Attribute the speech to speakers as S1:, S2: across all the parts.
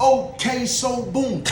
S1: Okay, so boom,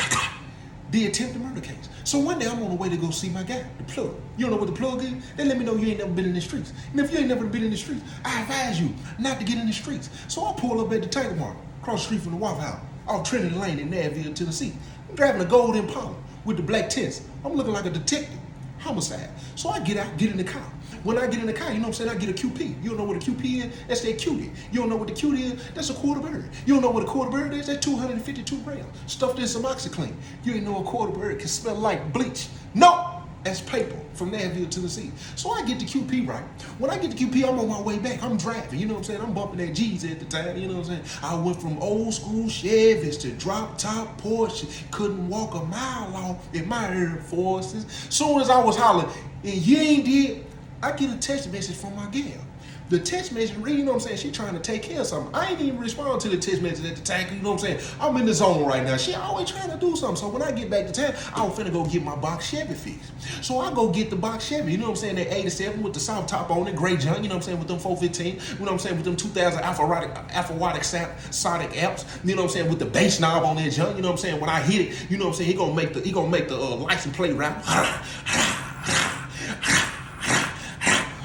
S1: the attempted murder case. So one day I'm on the way to go see my guy, the plug. You don't know what the plug is? They let me know you ain't never been in the streets. And if you ain't never been in the streets, I advise you not to get in the streets. So I pull up at the Tanker Mart, across the street from the Waffle House, off Trinity Lane in Nashville, Tennessee. I'm driving a gold Impala with the black tents. I'm looking like a detective. Homicide. So I get out, get in the car. When I get in the car, you know what I'm saying, I get a QP. You don't know what a QP is? That's that cutie. You don't know what the cutie is? That's a quarter bird. You don't know what a quarter bird is? That's 252 grams. Stuffed in some OxyClean. You ain't know a quarter bird can smell like bleach. No! That's paper from Nashville, Tennessee. So I get the QP right. When I get the QP, I'm on my way back. I'm driving, you know what I'm saying? I'm bumping that G's at the time, you know what I'm saying? I went from old school Chevys to drop top Porsche. Couldn't walk a mile long in my Air Forces. Soon as I was hollering, and you ain't did, I get a text message from my gal. The text message, you know what I'm saying? She trying to take care of something. I ain't even respond to the text message at the time, you know what I'm saying? I'm in the zone right now. She always trying to do something. So when I get back to town, I'm finna go get my box Chevy fixed. So I go get the box Chevy, you know what I'm saying? That 87 with the soft top on it, gray junk, you know what I'm saying? With them 415, you know what I'm saying? With them 2000 Alpharotic Sonic amps, you know what I'm saying? With the bass knob on that junk, you know what I'm saying? When I hit it, you know what I'm saying? He gonna make the license plate rap.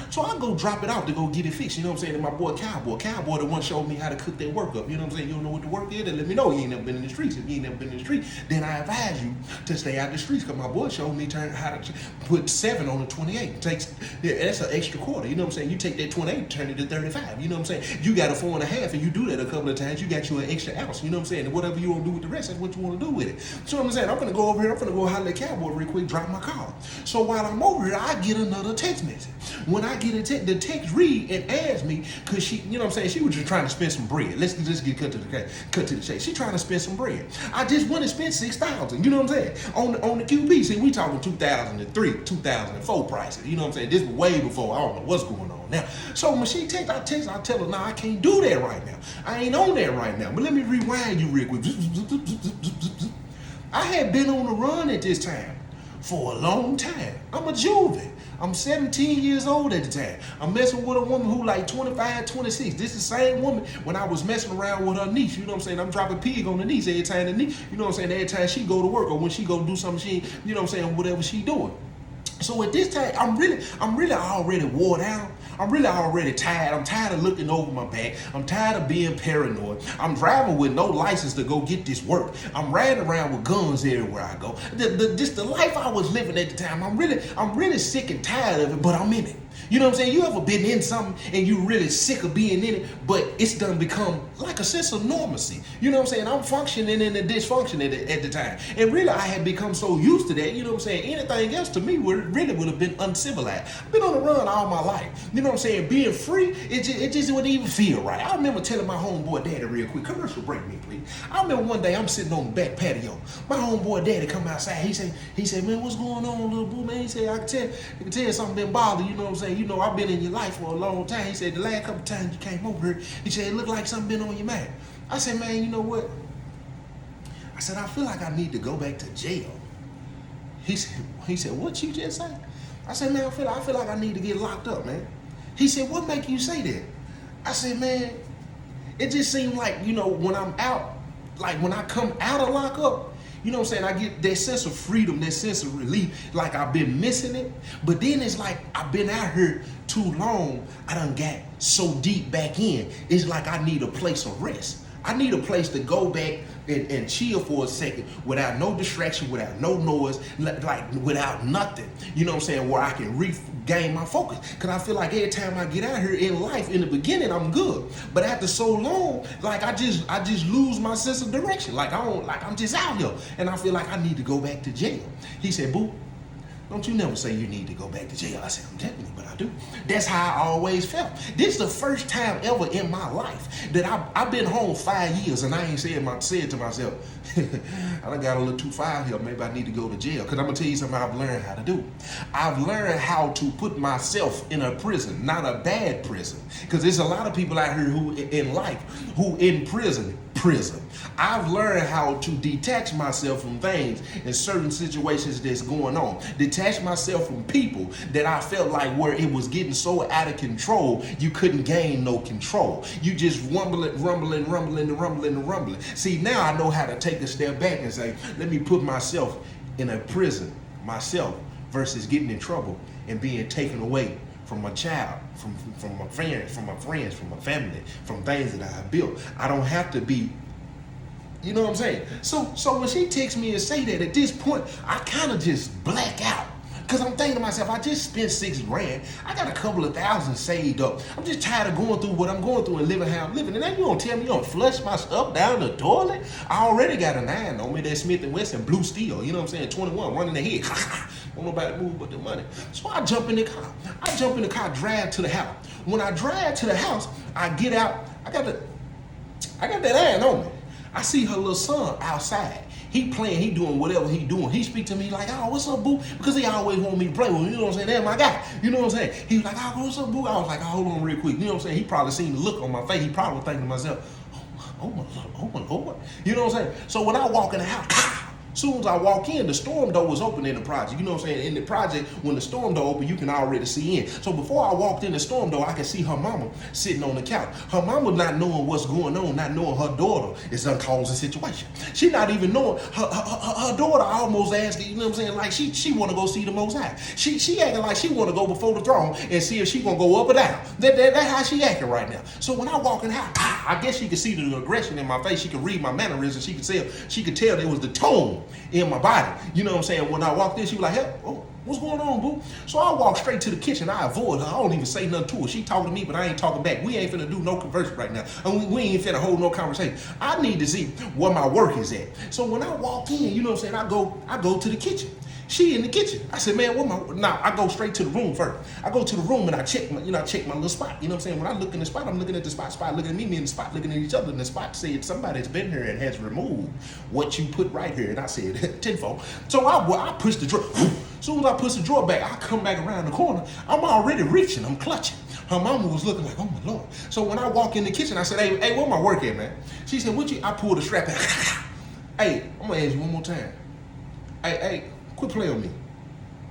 S1: So I go drop it out to go get it fixed, you know what I'm saying? And my boy Cowboy the one showed me how to cook that work up, you know what I'm saying? You don't know what the work is, then let me know you ain't never been in the streets. If you ain't never been in the streets, then I advise you to stay out the streets, because my boy showed me how to put 7 on the 28. That's an extra quarter, you know what I'm saying? You take that 28, turn it to 35, you know what I'm saying? You got a 4.5 and you do that a couple of times, you got you an extra ounce, you know what I'm saying? And whatever you want to do with the rest, that's what you want to do with it. So I'm saying, I'm gonna go over here, I'm gonna go holler at Cowboy real quick, drop my car. So while I'm over here, I get another text message. When I get the text read and ask me, cause she, you know what I'm saying, she was just trying to spend some bread. Let's just get cut to the chase. She trying to spend some bread. I just went and spent $6,000, you know what I'm saying, on the QP. See, we talking 2003, 2004 prices, you know what I'm saying? This was way before, I don't know what's going on now. So when she text, I tell her, nah, I can't do that right now. I ain't on that right now. But let me rewind you real quick. I had been on the run at this time for a long time. I'm a juvie. I'm 17 years old at the time. I'm messing with a woman who like 25, 26. This is the same woman when I was messing around with her niece. You know what I'm saying? I'm dropping pig on the niece every time the niece, you know what I'm saying? Every time she go to work or when she go do something, she, you know what I'm saying, whatever she doing. So at this time, I'm really already wore down. I'm really already tired. I'm tired of looking over my back. I'm tired of being paranoid. I'm driving with no license to go get this work. I'm riding around with guns everywhere I go. Just the life I was living at the time. I'm really sick and tired of it, but I'm in it. You know what I'm saying? You ever been in something and you really sick of being in it, but it's done become like a sense of normalcy. You know what I'm saying? I'm functioning in the dysfunction at the time. And really, I had become so used to that, you know what I'm saying? Anything else to me would have been uncivilized. I've been on the run all my life. You know what I'm saying? Being free, it just wouldn't even feel right. I remember telling my homeboy daddy real quick, commercial break me, please. I remember one day I'm sitting on the back patio. My homeboy daddy come outside. He said, man, what's going on, little boo, man? He said, I can tell something been bothering you, know what I'm saying? You know, I've been in your life for a long time. He said, the last couple times you came over here, he said, it looked like something been on your mind. I said, man, you know what? I said, I feel like I need to go back to jail. He said, what you just say? I said, man, I feel like I need to get locked up, man. He said, what make you say that? I said, man, it just seemed like, you know, when I'm out, like when I come out of lockup, you know what I'm saying, I get that sense of freedom, that sense of relief, like I've been missing it. But then it's like I've been out here too long, I done got so deep back in, it's like I need a place of rest. I need a place to go back and chill for a second without no distraction, without no noise, like without nothing. You know what I'm saying? Where I can regain my focus. Because I feel like every time I get out here in life, in the beginning, I'm good. But after so long, like I just lose my sense of direction. I'm just out here. And I feel like I need to go back to jail. He said, boo, don't you never say you need to go back to jail. I said, I'm telling you, but I do. That's how I always felt. This is the first time ever in my life that I've been home 5 years and I ain't said to myself, I done got a little too far here. Maybe I need to go to jail. Because I'm going to tell you something I've learned how to do. I've learned how to put myself in a prison, not a bad prison. Because there's a lot of people out here who in life, who in prison, prison. I've learned how to detach myself from things in certain situations that's going on. Detach myself from people that I felt like where it was getting so out of control, you couldn't gain no control. You just rumbling. See, now I know how to take a step back and say, let me put myself in a prison, myself, versus getting in trouble and being taken away from my child, from my friends, from my family, from things that I have built. I don't have to be, you know what I'm saying? So when she texts me and say that, at this point, I kind of just black out. Because I'm thinking to myself, I just spent $6 grand. I got a couple of thousand saved up. I'm just tired of going through what I'm going through and living how I'm living. And then you gonna tell me you gonna flush my stuff down the toilet? I already got a 9 on me, that Smith & Wesson blue steel. You know what I'm saying? 21 running ahead. Won't nobody move but the money. So I jump in the car. Drive to the house. When I drive to the house, I get out. I got that iron on me. I see her little son outside. He playing, he doing whatever he doing. He speak to me like, oh, what's up, boo? Because he always want me to play with him. You know what I'm saying? That's my guy. You know what I'm saying? He was like, oh, what's up, boo? I was like, oh, hold on real quick. You know what I'm saying? He probably seen the look on my face. He probably was thinking to myself, oh my Lord. You know what I'm saying? So when I walk in the house, soon as I walk in, the storm door was open in the project. You know what I'm saying? In the project, when the storm door open, you can already see in. So before I walked in the storm door, I could see her mama sitting on the couch. Her mama not knowing what's going on, not knowing her daughter is causing situation. She not even knowing her daughter almost asked, you know what I'm saying? Like she want to go see the Most High. She acting like she want to go before the throne and see if she gonna go up or down. That's how she acting right now. So when I walk in the house, I guess she could see the aggression in my face. She could read my mannerisms. She could tell it was the tone in my body. You know what I'm saying? When I walked in, she was like, hey, oh, what's going on, boo? So I walked straight to the kitchen. I avoid her. I don't even say nothing to her. She talking to me, but I ain't talking back. We ain't finna do no conversion right now. And we ain't finna hold no conversation. I need to see where my work is at. So when I walk in, you know what I'm saying? I go to the kitchen. She in the kitchen. I said, man, I go straight to the room first. I go to the room and I check my little spot. You know what I'm saying? When I look in the spot, I'm looking at the spot looking at me in the spot, looking at each other. And the spot said, somebody's been here and has removed what you put right here. And I said, tenfold. So I push the drawer. As soon as I push the drawer back, I come back around the corner. I'm already reaching. I'm clutching. Her mama was looking like, oh my Lord. So when I walk in the kitchen, I said, hey, where my work at, man? She said, I pulled the strap out. Hey, I'm gonna ask you one more time. Hey, quit playing with me.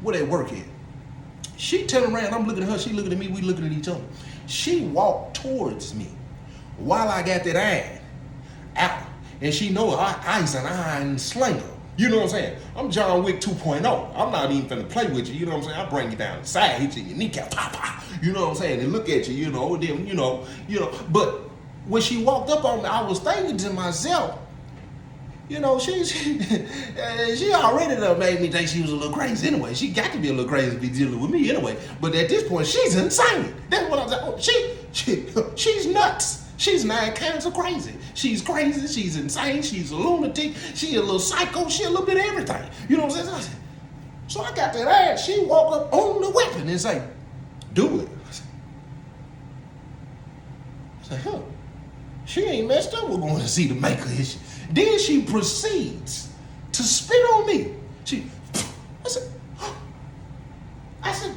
S1: Where that work at? She turning around, I'm looking at her, she looking at me, we looking at each other. She walked towards me while I got that iron out. And she know I's an iron slinger. You know what I'm saying? I'm John Wick 2.0. I'm not even finna play with you, you know what I'm saying? I bring you down the side, hit you in your kneecap, pop, pop. You know what I'm saying? And look at you, you know, then, you know. But when she walked up on me, I was thinking to myself, you know, she already done made me think she was a little crazy anyway. She got to be a little crazy to be dealing with me anyway. But at this point, she's insane. That's what I'm saying. Oh, she's nuts. She's 9 kinds of crazy. She's crazy. She's insane. She's a lunatic. She a little psycho. She a little bit of everything. You know what I'm saying? So I got that ass. She walk up on the weapon and say, do it. I said, huh. She ain't messed up. We're going to see the maker. Then she proceeds to spit on me. I said,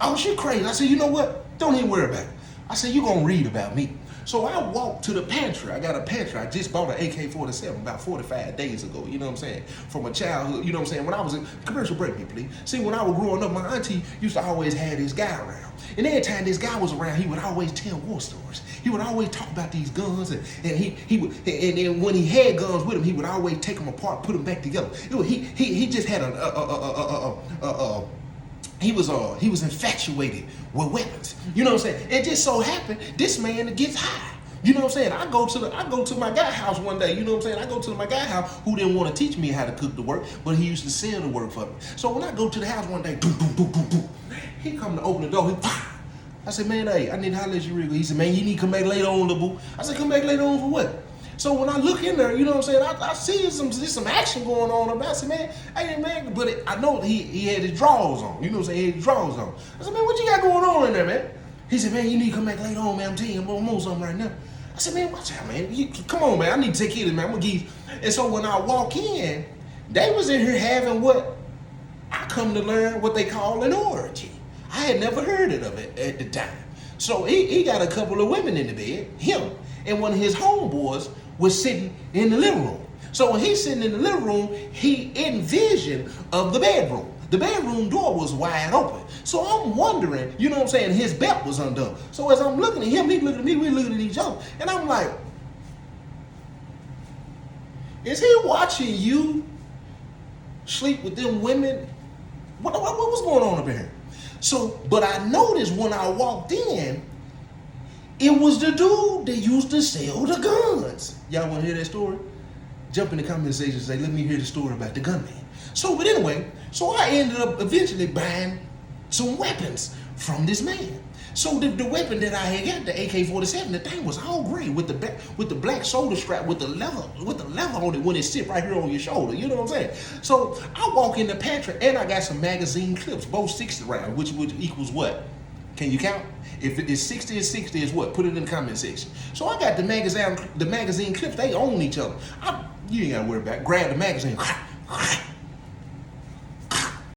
S1: oh, she crazy. I said, you know what? Don't even worry about it. I said, you're going to read about me. So I walked to the pantry. I got a pantry. I just bought an AK-47 about 45 days ago, you know what I'm saying? From my childhood, you know what I'm saying? When I was in commercial break me, please. See, when I was growing up, my auntie used to always have this guy around. And every time this guy was around, he would always tell war stories. He would always talk about these guns, and then when he had guns with him, he would always take them apart, put them back together. He just had he was infatuated with weapons. You know what I'm saying? It just so happened this man gets high. You know what I'm saying? I go to my guy house one day. You know what I'm saying? I go to my guy house who didn't want to teach me how to cook the work, but he used to sell the work for me. So when I go to the house one day, he come to open the door. I said, man, hey, I need to holler at you real quick. He said, man, you need to come back later on, the boo. I said, come back later on for what? So when I look in there, you know what I'm saying, I see some action going on. I said, man, hey, man, but I know he had his drawers on. You know what I'm saying? He had his drawers on. I said, man, what you got going on in there, man? He said, man, you need to come back later on, man. I'm telling you, I'm on something right now. I said, man, watch out, man. Come on, man. I need to take care of this, man. I'm going to give you. And so when I walk in, they was in here having what I come to learn what they call an orgy. I had never heard of it at the time. So he got a couple of women in the bed, him, and one of his homeboys was sitting in the living room. So when he's sitting in the living room, he envisioned of the bedroom. The bedroom door was wide open. So I'm wondering, you know what I'm saying, his belt was undone. So as I'm looking at him, he's looking at me, we're looking at each other. And I'm like, is he watching you sleep with them women? What was going on up here? So, but I noticed when I walked in, it was the dude that used to sell the guns. Y'all want to hear that story? Jump in the comment section and say, let me hear the story about the gunman. So, but anyway, so I ended up eventually buying some weapons from this man. So the weapon that I had got, the AK-47, the thing was all gray with the black shoulder strap with the leather on it when it sit right here on your shoulder. You know what I'm saying? So I walk in the pantry and I got some magazine clips, both 60 round, which equals what? Can you count? If it is 60 and 60 is what? Put it in the comment section. So I got the magazine clips. They own each other. You ain't gotta worry about it. Grab the magazine.